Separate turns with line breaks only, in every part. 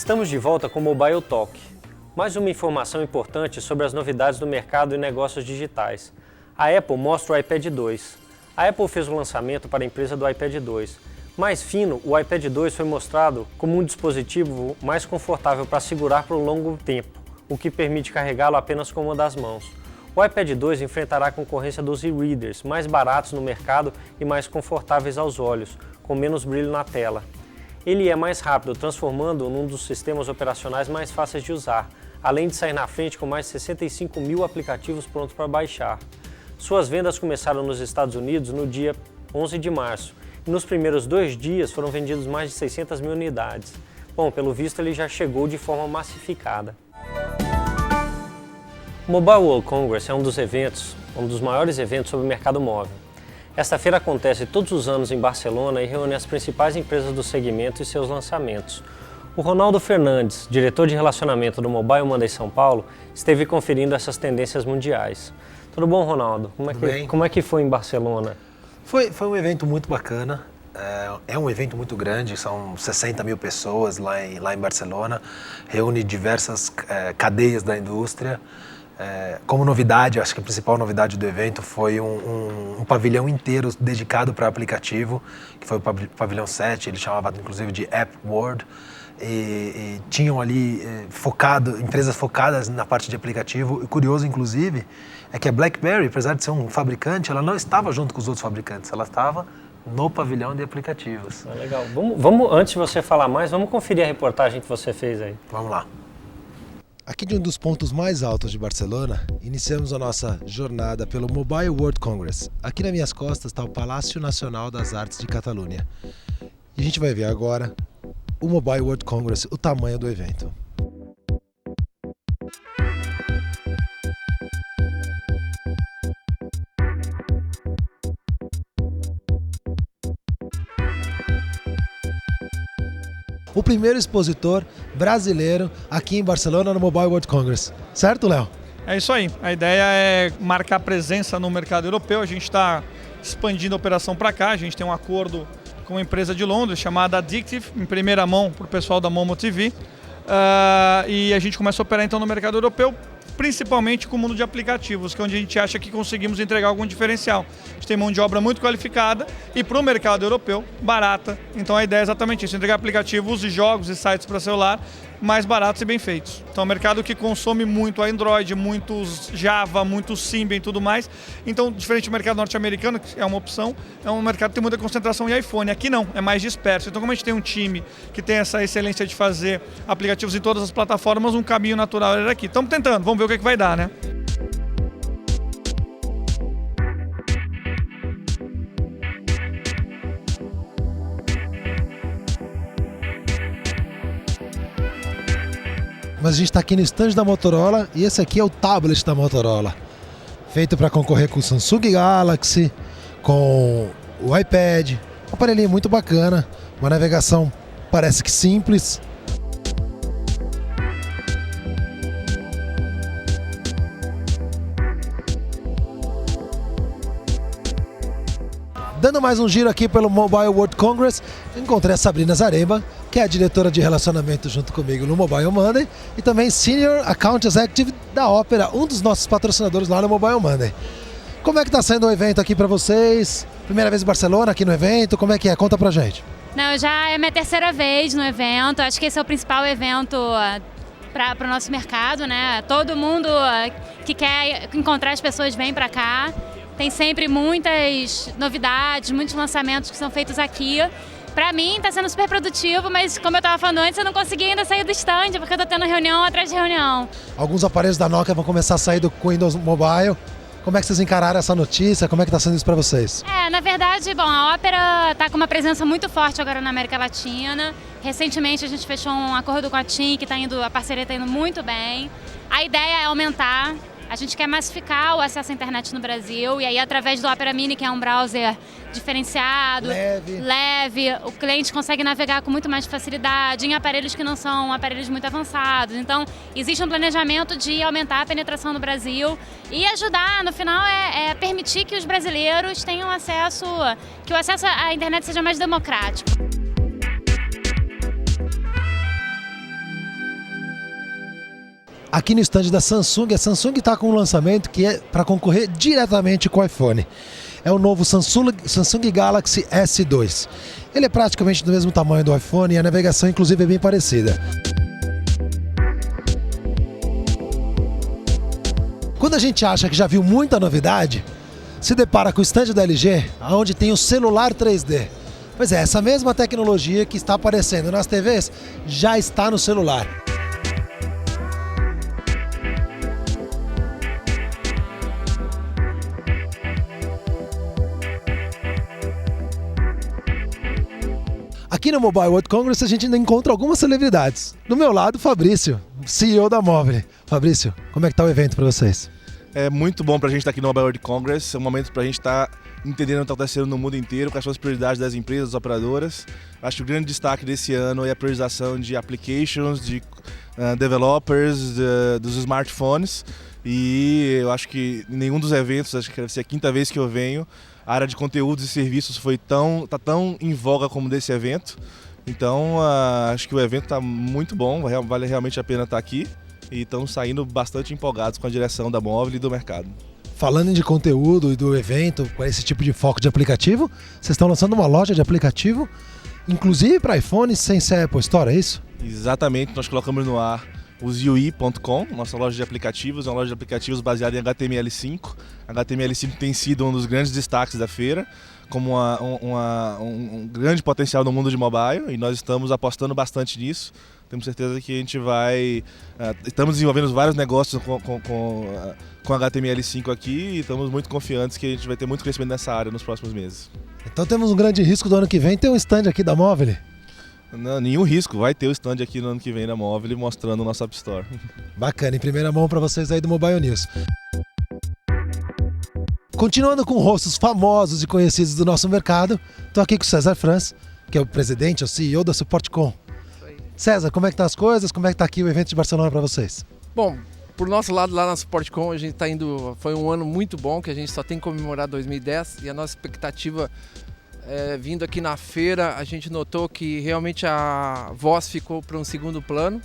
Estamos de volta com o Mobile Talk. Mais uma informação importante sobre as novidades do mercado e negócios digitais. A Apple mostra o iPad 2. A Apple fez o lançamento para a empresa do iPad 2. Mais fino, o iPad 2 foi mostrado como um dispositivo mais confortável para segurar por um longo tempo, o que permite carregá-lo apenas com uma das mãos. O iPad 2 enfrentará a concorrência dos e-readers, mais baratos no mercado e mais confortáveis aos olhos, com menos brilho na tela. Ele é mais rápido, transformando-o num dos sistemas operacionais mais fáceis de usar, além de sair na frente com mais de 65 mil aplicativos prontos para baixar. Suas vendas começaram nos Estados Unidos no dia 11 de março, e nos primeiros 2 dias foram vendidos mais de 600 mil unidades. Bom, pelo visto ele já chegou de forma massificada. O Mobile World Congress é um dos maiores eventos sobre o mercado móvel. Esta feira acontece todos os anos em Barcelona e reúne as principais empresas do segmento e seus lançamentos. O Ronaldo Fernandes, diretor de relacionamento do Mobile Monday São Paulo, esteve conferindo essas tendências mundiais. Tudo bom, Ronaldo? Como é que foi em Barcelona?
Foi um evento muito bacana. É um evento muito grande, são 60 mil pessoas lá em Barcelona, reúne diversas cadeias da indústria. Como novidade, acho que a principal novidade do evento foi um pavilhão inteiro dedicado para aplicativo, que foi o pavilhão 7, ele chamava inclusive de App World, e tinham ali empresas focadas na parte de aplicativo. E curioso, inclusive, é que a BlackBerry, apesar de ser um fabricante, ela não estava junto com os outros fabricantes, ela estava no pavilhão de aplicativos.
Legal. Vamos, antes de você falar mais, vamos conferir a reportagem que você fez aí.
Vamos lá.
Aqui de um dos pontos mais altos de Barcelona, iniciamos a nossa jornada pelo Mobile World Congress. Aqui nas minhas costas está o Palácio Nacional das Artes de Catalunha. E a gente vai ver agora o Mobile World Congress, o tamanho do evento. O primeiro expositor brasileiro aqui em Barcelona no Mobile World Congress. Certo, Léo?
É isso aí. A ideia é marcar presença no mercado europeu. A gente está expandindo a operação para cá. A gente tem um acordo com uma empresa de Londres chamada Addictive, em primeira mão para o pessoal da Momo TV. E a gente começa a operar então no mercado europeu, principalmente com o mundo de aplicativos, que é onde a gente acha que conseguimos entregar algum diferencial. A gente tem mão de obra muito qualificada e para o mercado europeu, barata. Então a ideia é exatamente isso, entregar aplicativos e jogos e sites para celular mais baratos e bem feitos. Então é um mercado que consome muito Android, muitos Java, muito Symbian e tudo mais. Então, diferente do mercado norte-americano, que é uma opção, é um mercado que tem muita concentração em iPhone. Aqui não, é mais disperso. Então, como a gente tem um time que tem essa excelência de fazer aplicativos em todas as plataformas, um caminho natural era aqui. Estamos tentando, vamos ver o que vai dar, né?
Mas a gente está aqui no stand da Motorola e esse aqui é o tablet da Motorola. Feito para concorrer com o Samsung Galaxy, com o iPad. Um aparelhinho muito bacana, uma navegação parece que simples. Dando mais um giro aqui pelo Mobile World Congress, encontrei a Sabrina Zaremba, que é a diretora de relacionamento junto comigo no Mobile Monday e também Senior Account Executive da Opera, um dos nossos patrocinadores lá no Mobile Monday. Como é que está sendo o evento aqui para vocês? Primeira vez em Barcelona aqui no evento, como é que é? Conta pra gente.
Não, já é minha terceira vez no evento, acho que esse é o principal evento para o nosso mercado, né? Todo mundo que quer encontrar as pessoas vem para cá. Tem sempre muitas novidades, muitos lançamentos que são feitos aqui. Para mim está sendo super produtivo, mas como eu estava falando antes, eu não consegui ainda sair do stand, porque eu estou tendo reunião atrás de reunião.
Alguns aparelhos da Nokia vão começar a sair do Windows Mobile. Como é que vocês encararam essa notícia? Como é que está sendo isso para vocês?
Na verdade, bom, a Opera está com uma presença muito forte agora na América Latina. Recentemente a gente fechou um acordo com a TIM, que a parceria está indo muito bem. A ideia é aumentar. A gente quer massificar o acesso à internet no Brasil e aí através do Opera Mini, que é um browser diferenciado, leve, o cliente consegue navegar com muito mais facilidade em aparelhos que não são aparelhos muito avançados. Então, existe um planejamento de aumentar a penetração no Brasil e ajudar, no final, é permitir que os brasileiros tenham acesso, que o acesso à internet seja mais democrático.
aqui no stand da Samsung. A Samsung está com um lançamento que é para concorrer diretamente com o iPhone. É o novo Samsung Galaxy S2. Ele é praticamente do mesmo tamanho do iPhone e a navegação inclusive é bem parecida. Quando a gente acha que já viu muita novidade, se depara com o stand da LG, onde tem o celular 3D. Pois é, essa mesma tecnologia que está aparecendo nas TVs já está no celular. Aqui no Mobile World Congress a gente ainda encontra algumas celebridades. Do meu lado, Fabrício, CEO da Mobile. Fabrício, como é que tá o evento para vocês?
É muito bom para a gente estar aqui no Mobile World Congress, é um momento para a gente estar entendendo o que está acontecendo no mundo inteiro, quais são as prioridades das empresas, das operadoras. Acho que o grande destaque desse ano é a priorização de applications, de developers, dos smartphones. E eu acho que em nenhum dos eventos, acho que deve ser a quinta vez que eu venho, a área de conteúdos e serviços tá tão em voga como desse evento. Então acho que o evento está muito bom, vale realmente a pena estar aqui. E estamos saindo bastante empolgados com a direção da Mobile e do mercado.
Falando de conteúdo e do evento, com esse tipo de foco de aplicativo, vocês estão lançando uma loja de aplicativo, inclusive para iPhone sem ser Apple Store, é isso?
Exatamente, nós colocamos no ar o UI.com, nossa loja de aplicativos, é uma loja de aplicativos baseada em HTML5. HTML5 tem sido um dos grandes destaques da feira, como um grande potencial no mundo de mobile, e nós estamos apostando bastante nisso. Temos certeza que a gente estamos desenvolvendo vários negócios com HTML5 aqui e estamos muito confiantes que a gente vai ter muito crescimento nessa área nos próximos meses.
Então temos um grande risco do ano que vem ter um stand aqui da Mobile?
Não, nenhum risco, vai ter o stand aqui no ano que vem da Mobile mostrando o nosso App Store.
Bacana, em primeira mão para vocês aí do Mobile News. Continuando com rostos famosos e conhecidos do nosso mercado, estou aqui com o César Franz, que é o presidente, o CEO da SupportCom. César, como é que tá as coisas? Como é que tá aqui o evento de Barcelona para vocês?
Bom, por nosso lado lá na SupportCom a gente está indo, foi um ano muito bom, que a gente só tem que comemorar 2010 e a nossa expectativa vindo aqui na feira, a gente notou que realmente a voz ficou para um segundo plano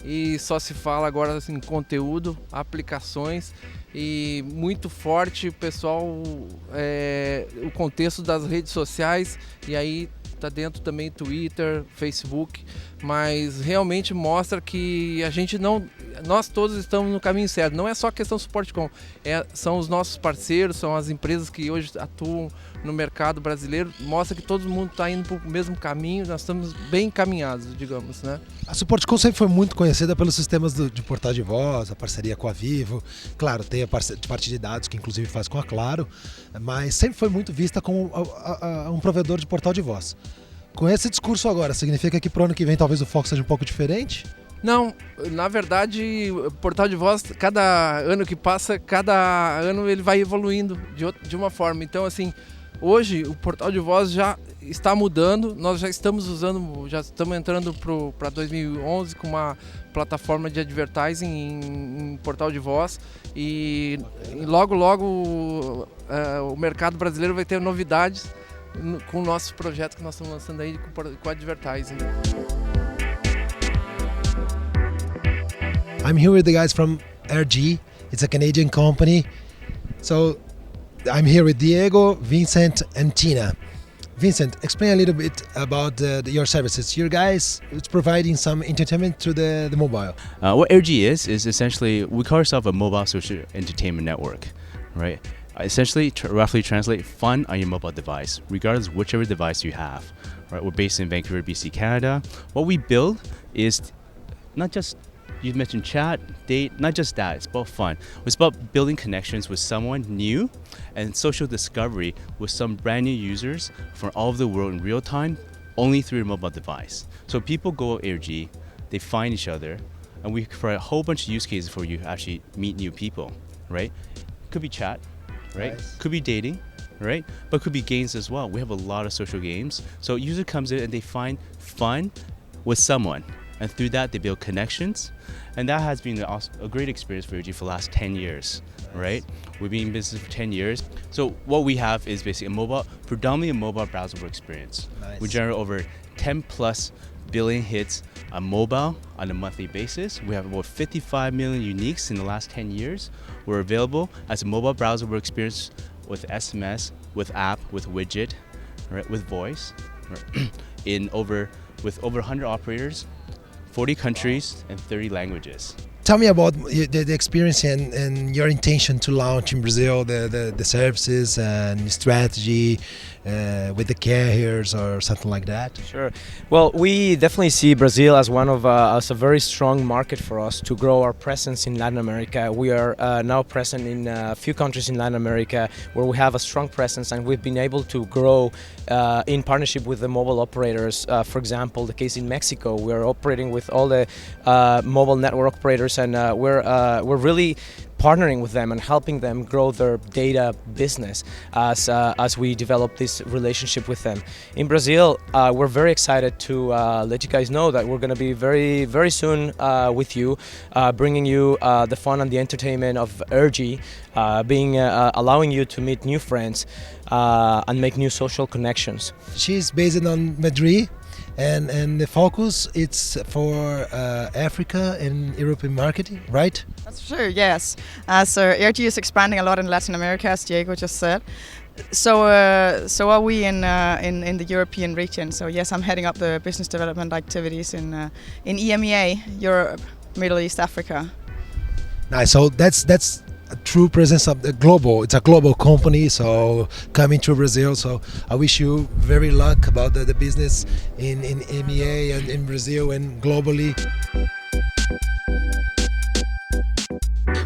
e só se fala agora em conteúdo, aplicações e muito forte o pessoal, o contexto das redes sociais e aí está dentro também Twitter, Facebook, mas realmente mostra que a gente nós todos estamos no caminho certo. Não é só questão SupportCom, são os nossos parceiros, são as empresas que hoje atuam no mercado brasileiro, mostra que todo mundo está indo para o mesmo caminho, nós estamos bem encaminhados, digamos, né?
A SupportCom sempre foi muito conhecida pelos sistemas de portal de voz, a parceria com a Vivo, claro, tem a parte de dados que inclusive faz com a Claro, mas sempre foi muito vista como um provedor de portal de voz. Com esse discurso agora, significa que para o ano que vem talvez o foco seja um pouco diferente?
Não, na verdade, o portal de voz, cada ano que passa, cada ano ele vai evoluindo de uma forma. Então, assim, hoje o portal de voz já está mudando, nós já estamos entrando para 2011 com uma plataforma de advertising em portal de voz e logo o mercado brasileiro vai ter novidades com o nosso projeto que nós estamos lançando aí com advertising.
I'm here with the guys from RG. It's a Canadian company. So I'm here with Diego, Vincent, and Tina. Vincent, explain a little bit about your services. Your guys, it's providing some entertainment to the mobile.
What RG is essentially, we call ourselves a mobile social entertainment network, right? Essentially, roughly translate fun on your mobile device, regardless of whichever device you have. Right? We're based in Vancouver, BC, Canada. What we build is not just, you mentioned chat, date, not just that, it's about fun. It's about building connections with someone new and social discovery with some brand new users from all over the world in real time, only through your mobile device. So people go at AirG, they find each other, and we provide a whole bunch of use cases for you to actually meet new people, right? Could be chat, right? Nice. Could be dating, right? But could be games as well. We have a lot of social games. So user comes in and they find fun with someone. And through that, they build connections. And that has been a great experience for AirG for the last 10 years, right? We've been in business for 10 years. So what we have is basically predominantly a mobile browsable experience. Nice. We generate over 10 plus billion hits mobile on a monthly basis. We have about 55 million uniques in the last 10 years. We're available as a mobile browser experience with SMS, with app, with widget, right, with voice, right, with over 100 operators, 40 countries, and 30 languages.
Tell me about the experience and your intention to launch in Brazil, the services and strategy with the carriers or something like that.
Sure. Well, we definitely see Brazil as as a very strong market for us to grow our presence in Latin America. We are now present in a few countries in Latin America where we have a strong presence, and we've been able to grow in partnership with the mobile operators. For example, the case in Mexico, we're operating with all the mobile network operators, and we're really partnering with them and helping them grow their data business as we develop this relationship with them. In Brazil, we're very excited to let you guys know that we're going to be very soon with you, bringing you the fun and the entertainment of Ergy, allowing you to meet new friends and make new social connections.
She's based on Madrid. And the focus it's for Africa and European marketing, right?
That's true, yes. So Ergy is expanding a lot in Latin America, as Diego just said. So are we in the European region. So yes, I'm heading up the business development activities in EMEA, Europe, Middle East, Africa.
Nice. So that's a true presence of the global. It's a global company, so coming to Brazil. So I wish you very luck about the business in EMEA and in Brazil and globally.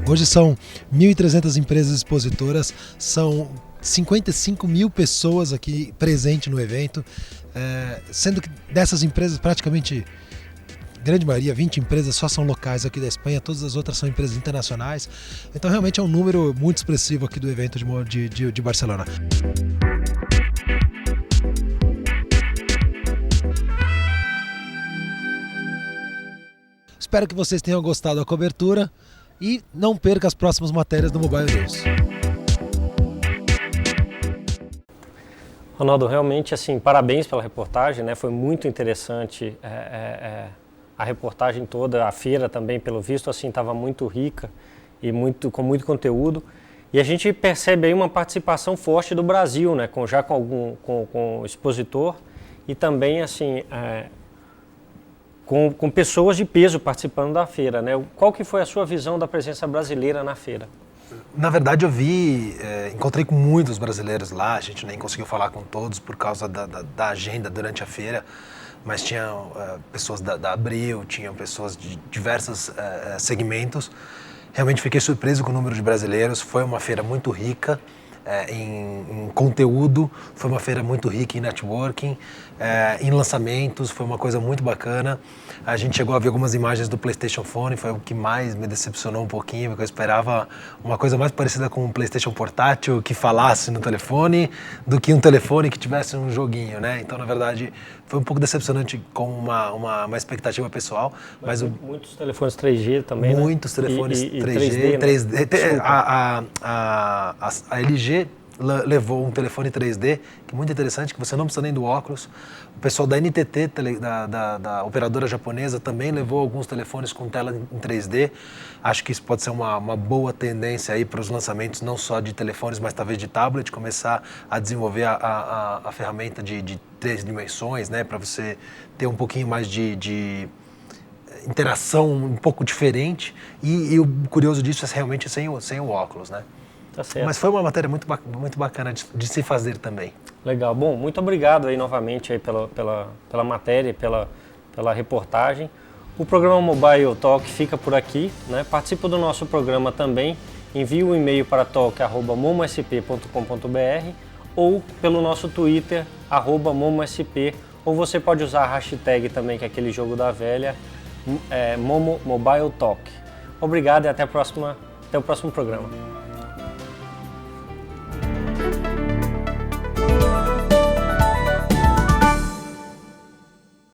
Hoje são 1.300 empresas expositoras, são 55 mil pessoas aqui presentes no evento, sendo que dessas empresas praticamente grande maioria, 20 empresas só são locais aqui da Espanha, todas as outras são empresas internacionais. Então realmente é um número muito expressivo aqui do evento de Barcelona. Espero que vocês tenham gostado da cobertura e não perca as próximas matérias do Mobile News.
Ronaldo, realmente assim, parabéns pela reportagem, né? Foi muito interessante a reportagem toda, a feira também, pelo visto, assim, estava muito rica e com muito conteúdo. E a gente percebe aí uma participação forte do Brasil, né? Com o expositor e também assim, com pessoas de peso participando da feira, né? Qual que foi a sua visão da presença brasileira na feira?
Na verdade, encontrei com muitos brasileiros lá, a gente nem conseguiu falar com todos por causa da agenda durante a feira, mas tinham pessoas da Abril, tinham pessoas de diversos segmentos. Realmente fiquei surpreso com o número de brasileiros, foi uma feira muito rica em conteúdo, foi uma feira muito rica em networking, em lançamentos, foi uma coisa muito bacana. A gente chegou a ver algumas imagens do PlayStation Phone, foi o que mais me decepcionou um pouquinho, porque eu esperava uma coisa mais parecida com um PlayStation portátil que falasse no telefone do que um telefone que tivesse um joguinho, né? Então, na verdade, foi um pouco decepcionante com uma expectativa pessoal. Mas
muitos telefones 3G também,
muitos telefones 3G.
3D.
A LG levou um telefone 3D, que é muito interessante, que você não precisa nem do óculos. O pessoal da NTT, da operadora japonesa, também levou alguns telefones com tela em 3D. Acho que isso pode ser uma boa tendência aí para os lançamentos, não só de telefones, mas talvez de tablet, começar a desenvolver a ferramenta de 3 dimensões, né, para você ter um pouquinho mais de interação um pouco diferente. E o curioso disso é realmente sem o óculos, né?
Tá certo.
Mas foi uma matéria muito bacana de se fazer também.
Legal. Bom, muito obrigado aí novamente aí pela matéria, pela reportagem. O programa Mobile Talk fica por aqui, né? Participa do nosso programa também. Envie um e-mail para talk@momosp.com.br ou pelo nosso Twitter, @momosp, ou você pode usar a hashtag também, que é aquele jogo da velha, Momo Mobile Talk. Obrigado e até o próximo programa.